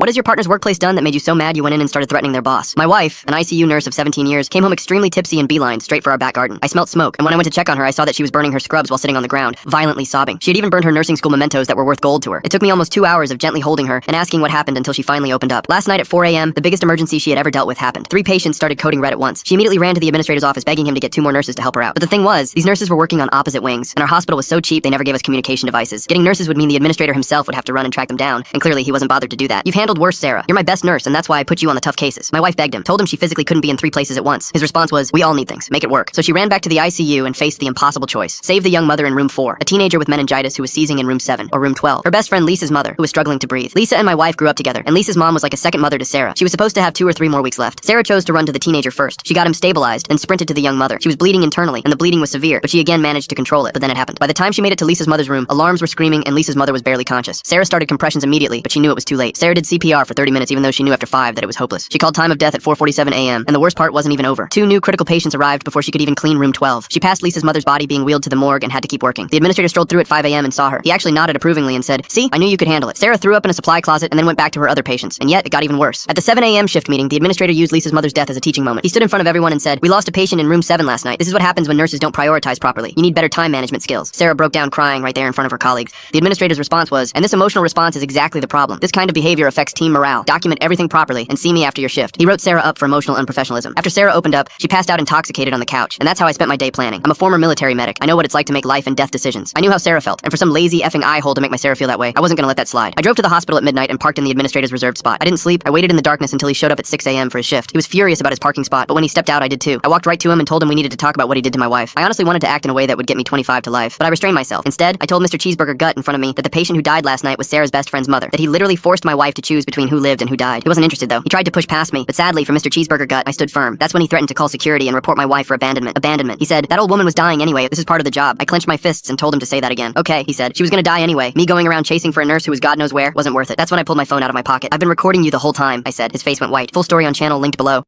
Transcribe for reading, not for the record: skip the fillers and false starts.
What has your partner's workplace done that made you so mad you went in and started threatening their boss? My wife, an ICU nurse of 17 years, came home extremely tipsy and beelined straight for our back garden. I smelt smoke, and when I went to check on her, I saw that she was burning her scrubs while sitting on the ground, violently sobbing. She had even burned her nursing school mementos that were worth gold to her. It took me almost 2 hours of gently holding her and asking what happened until she finally opened up. Last night at 4 a.m., the biggest emergency she had ever dealt with happened. 3 patients started coding red at once. She immediately ran to the administrator's office begging him to get 2 more nurses to help her out. But the thing was, these nurses were working on opposite wings, and our hospital was so cheap they never gave us communication devices. Getting nurses would mean the administrator himself would have to run and track them down, and clearly he wasn't bothered to do that. You've handled worse, Sarah. You're my best nurse, and that's why I put you on the tough cases. My wife begged him, told him she physically couldn't be in 3 places at once. His response was, we all need things. Make it work. So she ran back to the ICU and faced the impossible choice. Save the young mother in room 4, a teenager with meningitis who was seizing in room 7, or room 12. Her best friend Lisa's mother, who was struggling to breathe. Lisa and my wife grew up together, and Lisa's mom was like a second mother to Sarah. She was supposed to have 2 or 3 more weeks left. Sarah chose to run to the teenager first. She got him stabilized, then sprinted to the young mother. She was bleeding internally, and the bleeding was severe, but she again managed to control it. But then it happened. By the time she made it to Lisa's mother's room, alarms were screaming, and Lisa's mother was barely conscious. Sarah started compressions immediately, but she knew it was too late. Sarah did CPR for 30 minutes, even though she knew after 5 that it was hopeless. She called time of death at 4:47 a.m., and the worst part wasn't even over. 2 new critical patients arrived before she could even clean room 12. She passed Lisa's mother's body being wheeled to the morgue and had to keep working. The administrator strolled through at 5 a.m. and saw her. He actually nodded approvingly and said, "See, I knew you could handle it." Sarah threw up in a supply closet and then went back to her other patients, and yet it got even worse. At the 7 a.m. shift meeting, the administrator used Lisa's mother's death as a teaching moment. He stood in front of everyone and said, "We lost a patient in room 7 last night. This is what happens when nurses don't prioritize properly. You need better time management skills." Sarah broke down crying right there in front of her colleagues. The administrator's response was, "And this emotional response is exactly the problem. This kind of behavior affects team morale. Document everything properly and see me after your shift." He wrote Sarah up for emotional unprofessionalism. After Sarah opened up, she passed out intoxicated on the couch, and that's how I spent my day planning. I'm a former military medic. I know what it's like to make life and death decisions. I knew how Sarah felt, and for some lazy effing eye hole to make my Sarah feel that way, I wasn't gonna let that slide. I drove to the hospital at midnight and parked in the administrator's reserved spot. I didn't sleep. I waited in the darkness until he showed up at 6 a.m. for his shift. He was furious about his parking spot, but when he stepped out, I did too. I walked right to him and told him we needed to talk about what he did to my wife. I honestly wanted to act in a way that would get me 25 to life, but I restrained myself. Instead, I told Mr. Cheeseburger Gut in front of me that the patient who died last night was Sarah's best friend's mother, that he literally forced my wife to choose between who lived and who died. He wasn't interested though. He tried to push past me, but sadly for Mr. Cheeseburger Gut, I stood firm. That's when he threatened to call security and report my wife for abandonment. He said, "That old woman was dying anyway. This is part of the job." I clenched my fists and told him to say that again. "Okay," he said. "She was gonna die anyway. Me going around chasing for a nurse who was God knows where wasn't worth it." That's when I pulled my phone out of my pocket. "I've been recording you the whole time," I said. His face went white. Full story on channel linked below.